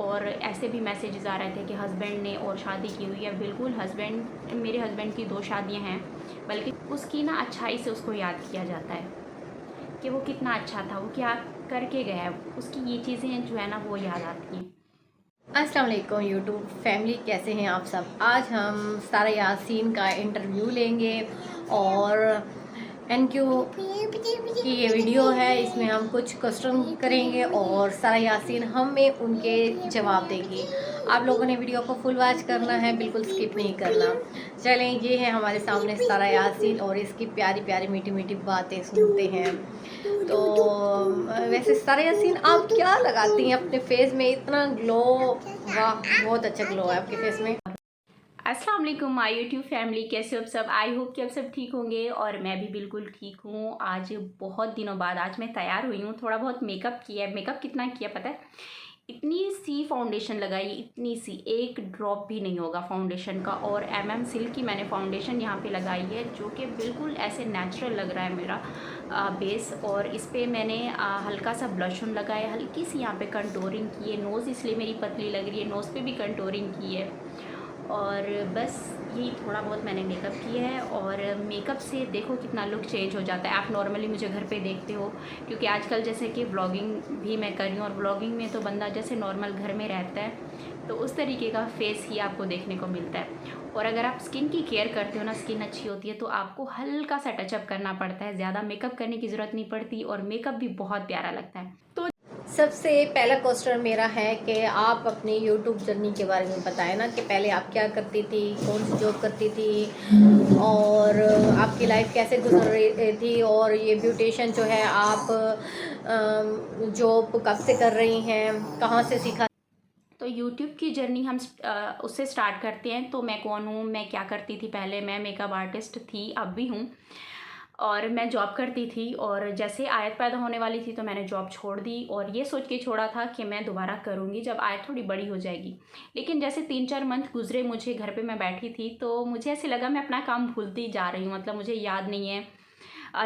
और ऐसे भी मैसेजेस आ रहे थे कि हस्बैंड ने और शादी की हुई है। बिल्कुल मेरे हस्बैंड की 2 शादियाँ हैं, बल्कि उसकी ना अच्छाई से उसको याद किया जाता है कि वो कितना अच्छा था, वो क्या करके गया है, उसकी ये चीज़ें जो है ना वो याद आती हैं। अस्सलाम वालेकुम यूट्यूब फैमिली, कैसे हैं आप सब। आज हम सारा यासीन का इंटरव्यू लेंगे और एनक्यू की ये वीडियो है, इसमें हम कुछ क्वेश्चन करेंगे और सारा यासीन हमें उनके जवाब देगी। आप लोगों ने वीडियो को फुल वॉच करना है, बिल्कुल स्किप नहीं करना। चलें, ये है हमारे सामने सारा यासीन और इसकी प्यारी प्यारी मीठी मीठी बातें सुनते हैं। तो वैसे सारा यासीन, आप क्या लगाती हैं अपने फेस में, इतना ग्लो। वाह, बहुत अच्छा ग्लो है आपके फेस में। अस्सलाम वालेकुम माय यूट्यूब फैमिली, कैसे हो आप सब। आई होप कि आप सब ठीक होंगे और मैं भी बिल्कुल ठीक हूँ। आज बहुत दिनों बाद आज मैं तैयार हुई हूँ, थोड़ा बहुत मेकअप किया है। मेकअप कितना किया पता है, इतनी सी फाउंडेशन लगाई, इतनी सी, एक ड्रॉप भी नहीं होगा फाउंडेशन का। और MM सिल्क की मैंने फाउंडेशन यहाँ पे लगाई है, जो कि बिल्कुल ऐसे नेचुरल लग रहा है मेरा बेस। और इस पर मैंने हल्का सा ब्लश ऑन लगाया, हल्की सी यहाँ पे कंटोरिंग की है। नोज़ इसलिए मेरी पतली लग रही है, नोज़ पे भी कंटोरिंग की है। और बस यही थोड़ा बहुत मैंने मेकअप किया है। और मेकअप से देखो कितना लुक चेंज हो जाता है। आप नॉर्मली मुझे घर पे देखते हो, क्योंकि आजकल जैसे कि व्लॉगिंग भी मैं कर रही हूँ, और व्लॉगिंग में तो बंदा जैसे नॉर्मल घर में रहता है तो उस तरीके का फेस ही आपको देखने को मिलता है। और अगर आप स्किन की केयर करते हो ना, स्किन अच्छी होती है, तो आपको हल्का सा टचअप करना पड़ता है, ज़्यादा मेकअप करने की ज़रूरत नहीं पड़ती, और मेकअप भी बहुत प्यारा लगता है। तो सबसे पहला क्वेश्चन मेरा है कि आप अपनी यूट्यूब जर्नी के बारे में बताएं ना, कि पहले आप क्या करती थी, कौन सी जॉब करती थी और आपकी लाइफ कैसे गुजर रही थी, और ये ब्यूटिशियन जो है आप जॉब कब से कर रही हैं, कहाँ से सीखा। तो यूट्यूब की जर्नी हम उससे स्टार्ट करते हैं। तो मैं कौन हूँ, मैं क्या करती थी पहले। मैं मेकअप आर्टिस्ट थी, अब भी हूँ, और मैं जॉब करती थी। और जैसे आयत पैदा होने वाली थी तो मैंने जॉब छोड़ दी, और ये सोच के छोड़ा था कि मैं दोबारा करूँगी जब आयत थोड़ी बड़ी हो जाएगी। लेकिन जैसे 3-4 मंथ गुजरे, मुझे घर पे मैं बैठी थी, तो मुझे ऐसे लगा मैं अपना काम भूलती जा रही हूँ, मतलब मुझे याद नहीं है,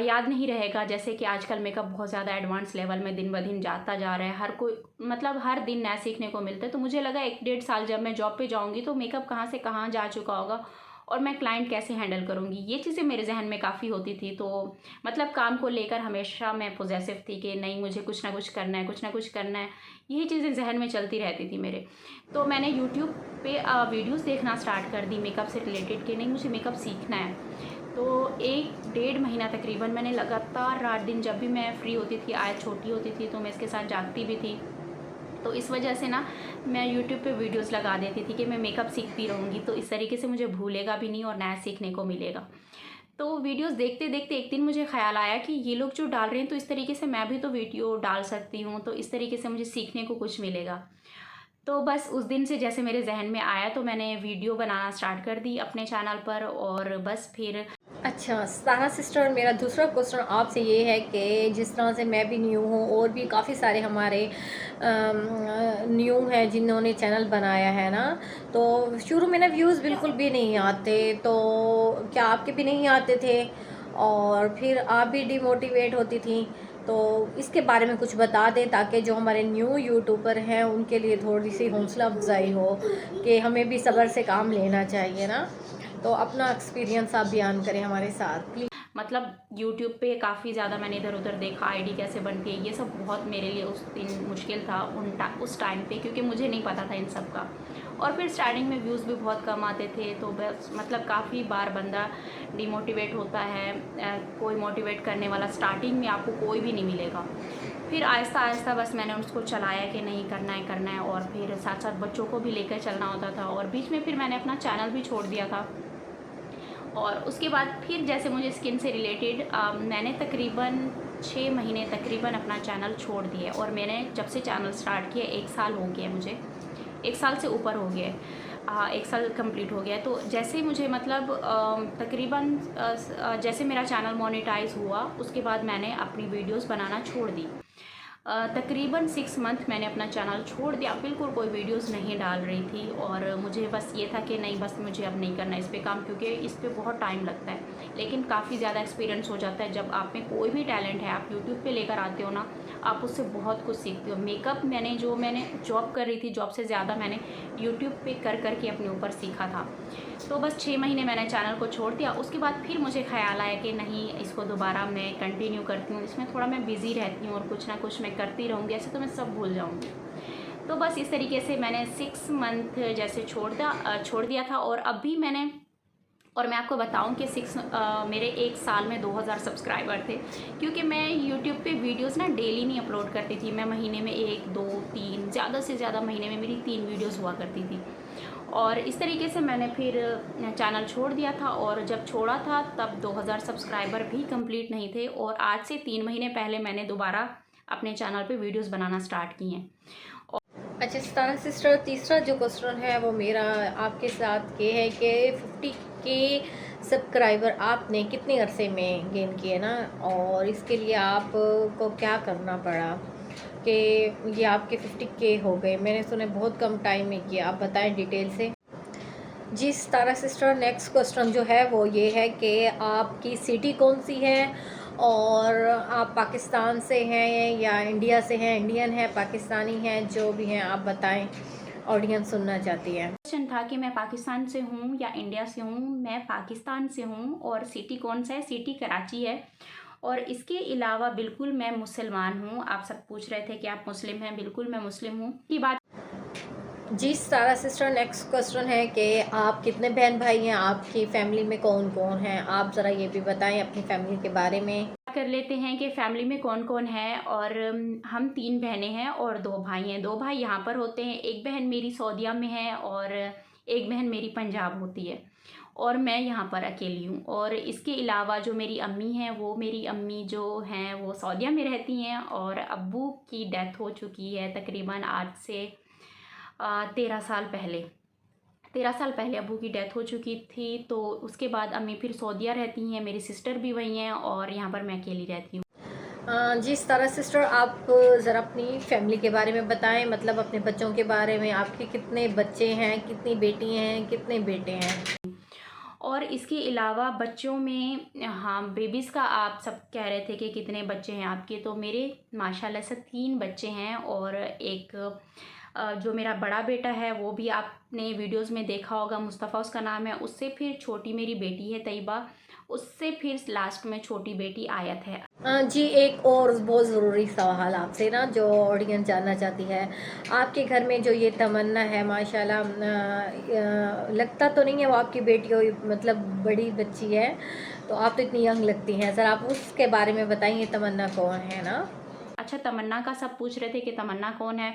याद नहीं रहेगा। जैसे कि आजकल मेकअप बहुत ज़्यादा एडवांस लेवल में दिन ब दिन जाता जा रहा है, हर कोई मतलब हर दिन नया सीखने को मिलता है। तो मुझे लगा 1-1.5 साल जब मैं जॉब पे जाऊँगी तो मेकअप कहाँ से कहाँ जा चुका होगा, और मैं क्लाइंट कैसे हैंडल करूँगी, ये चीज़ें मेरे जहन में काफ़ी होती थी। तो मतलब काम को लेकर हमेशा मैं पॉजेसिव थी कि नहीं, मुझे कुछ ना कुछ करना है, कुछ ना कुछ करना है, यही चीज़ें जहन में चलती रहती थी मेरे। तो मैंने यूट्यूब पे वीडियोज़ देखना स्टार्ट कर दी मेकअप से रिलेटेड, कि नहीं मुझे मेकअप सीखना है। तो 1-1.5 महीना तकरीबन मैंने लगातार रात दिन, जब भी मैं फ्री होती थी, आयत छोटी होती थी तो मैं इसके साथ जागती भी थी। तो इस वजह से ना मैं यूट्यूब पे वीडियोस लगा देती थी कि मैं मेकअप सीखती रहूँगी, तो इस तरीके से मुझे भूलेगा भी नहीं और नया सीखने को मिलेगा। तो वीडियोस देखते देखते एक दिन मुझे ख़्याल आया कि ये लोग जो डाल रहे हैं, तो इस तरीके से मैं भी तो वीडियो डाल सकती हूँ, तो इस तरीके से मुझे सीखने को कुछ मिलेगा। तो बस उस दिन से जैसे मेरे जहन में आया, तो मैंने वीडियो बनाना स्टार्ट कर दी अपने चैनल पर। और बस फिर अच्छा सारा सिस्टर, मेरा दूसरा क्वेश्चन आपसे ये है कि जिस तरह से मैं भी न्यू हूँ और भी काफ़ी सारे हमारे न्यू हैं जिन्होंने चैनल बनाया है ना, तो शुरू में ना व्यूज़ बिल्कुल भी नहीं आते, तो क्या आपके भी नहीं आते थे और फिर आप भी डिमोटिवेट होती थी? तो इसके बारे में कुछ बता दें ताकि जो हमारे न्यू यूट्यूबर हैं उनके लिए थोड़ी सी हौसला अफजाई हो कि हमें भी सब्र से काम लेना चाहिए ना। तो अपना एक्सपीरियंस आप बयान करें हमारे साथ प्लीज़। मतलब यूट्यूब पे काफ़ी ज़्यादा मैंने इधर उधर देखा, आईडी कैसे बनती है, ये सब बहुत मेरे लिए उस दिन मुश्किल था उस टाइम पे, क्योंकि मुझे नहीं पता था इन सब का। और फिर स्टार्टिंग में व्यूज़ भी बहुत कम आते थे, तो बस मतलब काफ़ी बार बंदा डिमोटिवेट होता है। कोई मोटिवेट करने वाला स्टार्टिंग में आपको कोई भी नहीं मिलेगा। फिर आहिस्ता आहिस्ता बस मैंने उसको चलाया कि नहीं, करना है करना है। और फिर साथ साथ बच्चों को भी लेकर चलना होता था, और बीच में फिर मैंने अपना चैनल भी छोड़ दिया था। और उसके बाद फिर जैसे मुझे स्किन से रिलेटेड मैंने तकरीबन 6 महीने तकरीबन अपना चैनल छोड़ दिया। और मैंने जब से चैनल स्टार्ट किया 1 साल हो गया मुझे, 1 साल से ऊपर हो गया है, 1 साल कंप्लीट हो गया है। तो जैसे मुझे मतलब तकरीबन जैसे मेरा चैनल मोनेटाइज हुआ, उसके बाद मैंने अपनी वीडियोस बनाना छोड़ दी। तकरीबन 6 मंथ मैंने अपना चैनल छोड़ दिया, बिल्कुल कोई वीडियोस नहीं डाल रही थी और मुझे बस ये था कि नहीं, बस मुझे अब नहीं करना इस पे काम, क्योंकि इस पे बहुत टाइम लगता है। लेकिन काफ़ी ज़्यादा एक्सपीरियंस हो जाता है। जब आप में कोई भी टैलेंट है, आप यूट्यूब पे लेकर आते हो ना, आप उससे बहुत कुछ सीखते हो। मेकअप मैंने जॉब कर रही थी, जॉब से ज़्यादा मैंने यूट्यूब पे कर के अपने ऊपर सीखा था। तो बस 6 महीने मैंने चैनल को छोड़ दिया। उसके बाद फिर मुझे ख़्याल आया कि नहीं, इसको दोबारा मैं कंटिन्यू करती हूँ, इसमें थोड़ा मैं बिज़ी रहती हूँ और कुछ ना कुछ मैं करती रहूँगी, ऐसे तो मैं सब भूल जाऊँगी। तो बस इस तरीके से मैंने 6 मंथ जैसे छोड़ दिया था। और मैं आपको बताऊं कि मेरे 1 साल में 2000 सब्सक्राइबर थे, क्योंकि मैं यूट्यूब पे वीडियोस ना डेली नहीं अपलोड करती थी। मैं महीने में 1, 2, 3, ज़्यादा से ज़्यादा महीने में मेरी 3 वीडियोस हुआ करती थी। और इस तरीके से मैंने फिर चैनल छोड़ दिया था, और जब छोड़ा था तब 2000 सब्सक्राइबर भी कंप्लीट नहीं थे। और आज से 3 महीने पहले मैंने दोबारा अपने चैनल पे वीडियोस बनाना स्टार्ट की हैं। अच्छा सितारा सिस्टर, तीसरा जो क्वेश्चन है वो मेरा आपके साथ ये है कि 50K सब्सक्राइबर आपने कितने अरसे में गेन किए ना, और इसके लिए आपको क्या करना पड़ा कि ये आपके 50K हो गए? मैंने सुने बहुत कम टाइम में किया, आप बताएं डिटेल से। जी सितारा सिस्टर, नेक्स्ट क्वेश्चन जो है वो ये है कि आपकी सिटी कौन सी है, और आप पाकिस्तान से हैं या इंडिया से हैं, इंडियन है, पाकिस्तानी हैं, जो भी हैं आप बताएं, ऑडियंस सुनना चाहती है। क्वेश्चन था कि मैं पाकिस्तान से हूँ या इंडिया से हूँ। मैं पाकिस्तान से हूँ। और सिटी कौन सा है? सिटी कराची है। और इसके अलावा बिल्कुल मैं मुसलमान हूँ। आप सब पूछ रहे थे कि आप मुस्लिम हैं, बिल्कुल मैं मुस्लिम हूँ की बात। जी सारा सिस्टर, नेक्स्ट क्वेश्चन है कि आप कितने बहन भाई हैं, आपकी फैमिली में कौन कौन हैं, आप ज़रा ये भी बताएं अपनी फैमिली के बारे में। कर लेते हैं कि फैमिली में कौन कौन है। और हम 3 बहनें हैं और 2 भाई हैं। 2 भाई यहाँ पर होते हैं, एक बहन मेरी सऊदीया में है और एक बहन मेरी पंजाब होती है, और मैं यहाँ पर अकेली हूँ। और इसके अलावा जो मेरी अम्मी हैं, वो मेरी अम्मी जो हैं वो सऊदीया में रहती हैं, और अब्बू की डेथ हो चुकी है तकरीबन आज से 13 साल पहले। 13 साल पहले अब्बू की डेथ हो चुकी थी। तो उसके बाद अम्मी फिर सऊदीया रहती हैं, मेरी सिस्टर भी वहीं हैं, और यहाँ पर मैं अकेली रहती हूँ। जी सारा सिस्टर, आप ज़रा अपनी फैमिली के बारे में बताएं, मतलब अपने बच्चों के बारे में। आपके कितने बच्चे हैं, कितनी बेटी हैं, कितने बेटे हैं? और इसके अलावा बच्चों में, हाँ, बेबीज़ का आप सब कह रहे थे कि कितने बच्चे हैं आपके। तो मेरे माशाल्लाह से 3 बच्चे हैं। और एक जो मेरा बड़ा बेटा है वो भी आपने वीडियोस में देखा होगा, मुस्तफ़ा उसका नाम है। उससे फिर छोटी मेरी बेटी है तैयबा, उससे फिर लास्ट में छोटी बेटी आयत है। जी एक और बहुत ज़रूरी सवाल आपसे ना, जो ऑडियंस जानना चाहती है। आपके घर में जो ये तमन्ना है, माशाल्लाह, लगता तो नहीं है वो आपकी बेटी हो, मतलब बड़ी बच्ची है, तो आप तो इतनी यंग लगती हैं। सर आप उसके बारे में बताइए, तमन्ना कौन है ना? अच्छा, तमन्ना का सब पूछ रहे थे कि तमन्ना कौन है।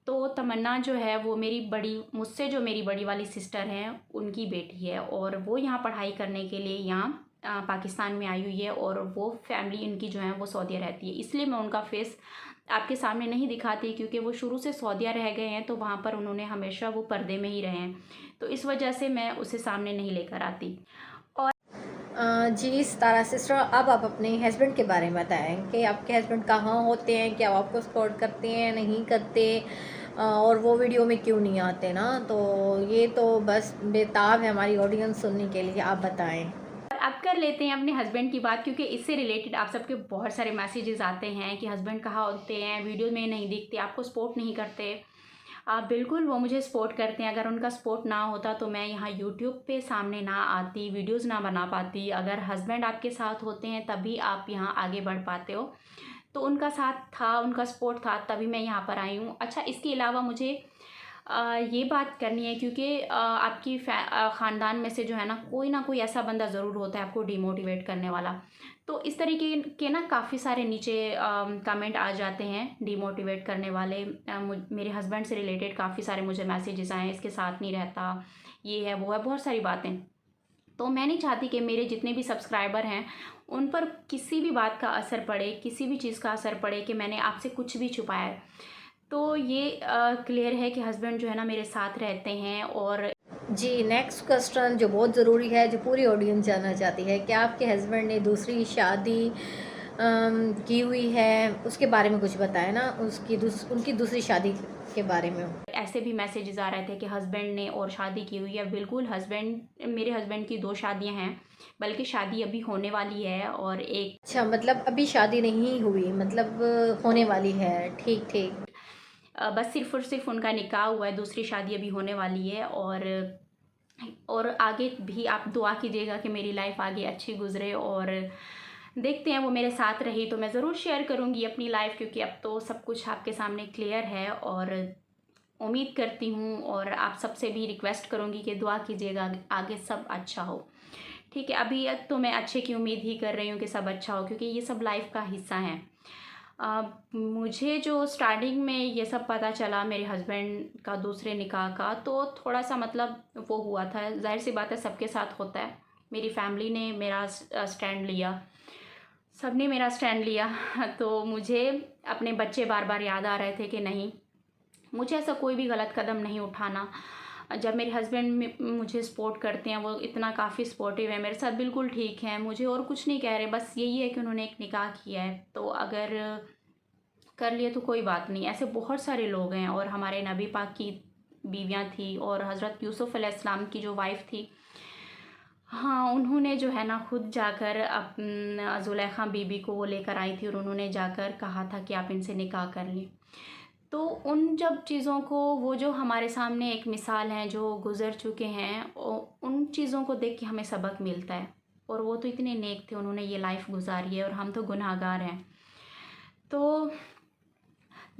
तो तमन्ना जो है वो मुझसे जो मेरी बड़ी वाली सिस्टर हैं उनकी बेटी है, और वो यहाँ पढ़ाई करने के लिए यहाँ पाकिस्तान में आई हुई है। और वो फैमिली इनकी जो है वो सऊदीया रहती है, इसलिए मैं उनका फेस आपके सामने नहीं दिखाती, क्योंकि वो शुरू से सऊदीया रह गए हैं, तो वहाँ पर उन्होंने हमेशा वो पर्दे में ही रहे हैं, तो इस वजह से मैं उसे सामने नहीं लेकर आती। जी सितारा सिस्टर, अब आप अपने हस्बैंड के बारे में बताएं कि आपके हस्बैंड कहाँ होते हैं, क्या वो आपको सपोर्ट करते हैं, नहीं करते, और वो वीडियो में क्यों नहीं आते ना? तो ये तो बस बेताब है हमारी ऑडियंस सुनने के लिए, आप बताएं। अब कर लेते हैं अपने हस्बैंड की बात, क्योंकि इससे रिलेटेड आप सबके बहुत सारे मैसेजेस आते हैं कि हस्बैंड कहाँ होते हैं, वीडियो में नहीं दिखते, आपको सपोर्ट नहीं करते। बिल्कुल वो मुझे सपोर्ट करते हैं। अगर उनका सपोर्ट ना होता तो मैं यहाँ यूट्यूब पे सामने ना आती, वीडियोस ना बना पाती। अगर हस्बैंड आपके साथ होते हैं तभी आप यहाँ आगे बढ़ पाते हो। तो उनका साथ था, उनका सपोर्ट था, तभी मैं यहाँ पर आई हूँ। अच्छा, इसके अलावा मुझे ये बात करनी है, क्योंकि आपकी ख़ानदान में से जो है ना कोई ऐसा बंदा ज़रूर होता है आपको डिमोटिवेट करने वाला। तो इस तरीके के ना काफ़ी सारे नीचे कमेंट आ जाते हैं डिमोटिवेट करने वाले। मेरे हस्बैंड से रिलेटेड काफ़ी सारे मुझे मैसेजेस आए हैं, इसके साथ नहीं रहता, ये है वो है, बहुत सारी बातें। तो मैं नहीं चाहती कि मेरे जितने भी सब्सक्राइबर हैं उन पर किसी भी बात का असर पड़े, किसी भी चीज़ का असर पड़े कि मैंने आपसे कुछ भी छुपाया है। तो ये क्लियर है कि हस्बैंड जो है ना मेरे साथ रहते हैं। और जी नेक्स्ट क्वेश्चन जो बहुत ज़रूरी है, जो पूरी ऑडियंस जानना चाहती है, कि आपके हस्बैंड ने दूसरी शादी की हुई है, उसके बारे में कुछ बताएं ना, उनकी दूसरी शादी के बारे में। ऐसे भी मैसेजेस आ रहे थे कि हस्बैंड ने और शादी की हुई है। बिल्कुल मेरे हस्बैंड की 2 शादियां हैं, बल्कि शादी अभी होने वाली है और एक। अच्छा, मतलब अभी शादी नहीं हुई, मतलब होने वाली है। ठीक ठीक। बस सिर्फ़ और सिर्फ उनका निकाह हुआ है, दूसरी शादी अभी होने वाली है। और आगे भी आप दुआ कीजिएगा कि मेरी लाइफ आगे अच्छी गुजरे, और देखते हैं वो मेरे साथ रही तो मैं ज़रूर शेयर करूँगी अपनी लाइफ, क्योंकि अब तो सब कुछ आपके सामने क्लियर है। और उम्मीद करती हूँ और आप सबसे भी रिक्वेस्ट करूँगी कि दुआ कीजिएगा आगे सब अच्छा हो। ठीक है, अभी तो मैं अच्छे की उम्मीद ही कर रही हूँ कि सब अच्छा हो, क्योंकि ये सब लाइफ का हिस्सा है। मुझे जो स्टार्टिंग में ये सब पता चला मेरे हस्बैंड का दूसरे निकाह का, तो थोड़ा सा मतलब वो हुआ था। ज़ाहिर सी बात है, सबके साथ होता है। मेरी फैमिली ने मेरा स्टैंड लिया, सबने मेरा स्टैंड लिया। तो मुझे अपने बच्चे बार बार याद आ रहे थे कि नहीं, मुझे ऐसा कोई भी गलत कदम नहीं उठाना। जब मेरे हस्बैंड मुझे सपोर्ट करते हैं, वो इतना काफ़ी सपोर्टिव है मेरे साथ, बिल्कुल ठीक है, मुझे और कुछ नहीं कह रहे, बस यही है कि उन्होंने एक निकाह किया है तो अगर कर लिए तो कोई बात नहीं। ऐसे बहुत सारे लोग हैं। और हमारे नबी पाक की बीवियां थी, और हज़रत यूसुफ़ अलैहिस्सलाम की जो वाइफ़ थी, हाँ, उन्होंने जो है ना खुद जाकर ज़ुलेखा बीबी को वो लेकर आई थी, और उन्होंने जाकर कहा था कि आप इनसे निकाह कर लें। तो उन जब चीज़ों को, वो जो हमारे सामने एक मिसाल हैं जो गुज़र चुके हैं, उन चीज़ों को देख के हमें सबक मिलता है। और वो तो इतने नेक थे, उन्होंने ये लाइफ गुजारी है, और हम तो गुनाहगार हैं। तो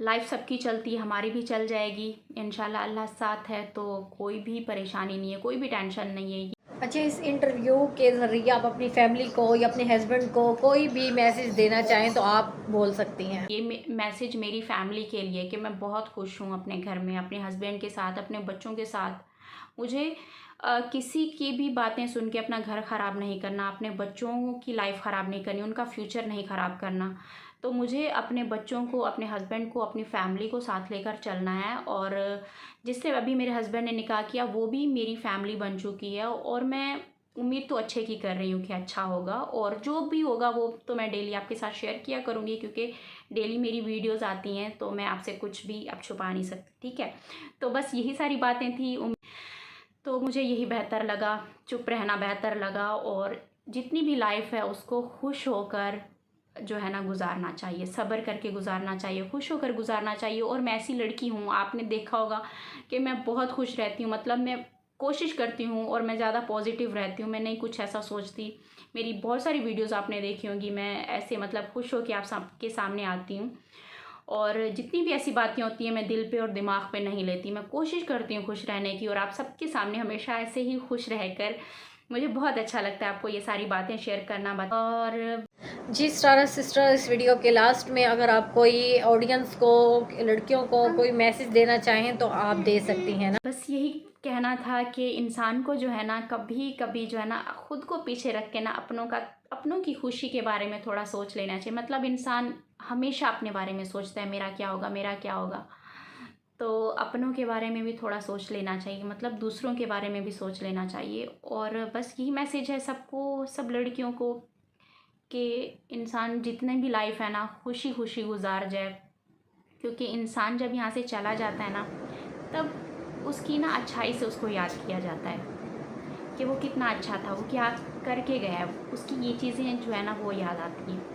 लाइफ सबकी चलती है, हमारी भी चल जाएगी इंशाल्लाह। अल्लाह साथ है तो कोई भी परेशानी नहीं है, कोई भी टेंशन नहीं है। अच्छा, इस इंटरव्यू के ज़रिए आप अपनी फैमिली को या अपने हस्बैंड को कोई भी मैसेज देना चाहें तो आप बोल सकती हैं। ये मैसेज मेरी फैमिली के लिए कि मैं बहुत खुश हूँ अपने घर में, अपने हस्बैंड के साथ, अपने बच्चों के साथ। मुझे किसी की भी बातें सुन के अपना घर ख़राब नहीं करना, अपने बच्चों की लाइफ ख़राब नहीं करनी, उनका फ्यूचर नहीं ख़राब करना। तो मुझे अपने बच्चों को, अपने हस्बैंड को, अपनी फैमिली को साथ लेकर चलना है। और जिससे अभी मेरे हस्बैंड ने निकाह किया, वो भी मेरी फैमिली बन चुकी है, और मैं उम्मीद तो अच्छे की कर रही हूँ कि अच्छा होगा। और जो भी होगा वो तो मैं डेली आपके साथ शेयर किया करूँगी, क्योंकि डेली मेरी वीडियोज़ आती हैं, तो मैं आपसे कुछ भी अब छुपा नहीं सकती। ठीक है, तो बस यही सारी बातें थी। तो मुझे यही बेहतर लगा, चुप रहना बेहतर लगा। और जितनी भी लाइफ है उसको खुश होकर जो है ना गुजारना चाहिए, सब्र करके गुजारना चाहिए, खुश होकर गुजारना चाहिए। और मैं ऐसी लड़की हूँ, आपने देखा होगा कि मैं बहुत खुश रहती हूँ, मतलब मैं कोशिश करती हूँ और मैं ज़्यादा पॉजिटिव रहती हूँ, मैं नहीं कुछ ऐसा सोचती। मेरी बहुत सारी वीडियोज़ आपने देखी होंगी, मैं ऐसे मतलब खुश होकर आप सबके सामने आती हूँ। और जितनी भी ऐसी बातें होती हैं मैं दिल पे और दिमाग पे नहीं लेती, मैं कोशिश करती हूँ खुश रहने की, और आप सबके सामने हमेशा ऐसे ही खुश रहकर मुझे बहुत अच्छा लगता है आपको ये सारी बातें शेयर करना। और जी स्टारा सिस्टर, इस वीडियो के लास्ट में अगर आप कोई ऑडियंस को, लड़कियों को कोई मैसेज देना चाहें तो आप दे सकती हैं ना। बस यही कहना था कि इंसान को जो है ना कभी कभी जो है ना खुद को पीछे रख के ना अपनों की खुशी के बारे में थोड़ा सोच लेना चाहिए। मतलब इंसान हमेशा अपने बारे में सोचता है, मेरा क्या होगा, मेरा क्या होगा। तो अपनों के बारे में भी थोड़ा सोच लेना चाहिए, मतलब दूसरों के बारे में भी सोच लेना चाहिए। और बस यही मैसेज है सबको, सब लड़कियों को, कि इंसान जितने भी लाइफ है ना खुशी खुशी गुजार जाए। क्योंकि इंसान जब यहाँ से चला जाता है ना, तब उसकी ना अच्छाई से उसको याद किया जाता है कि वो कितना अच्छा था, वो क्या करके गया है, उसकी ये चीज़ें जो है ना वो याद आती हैं।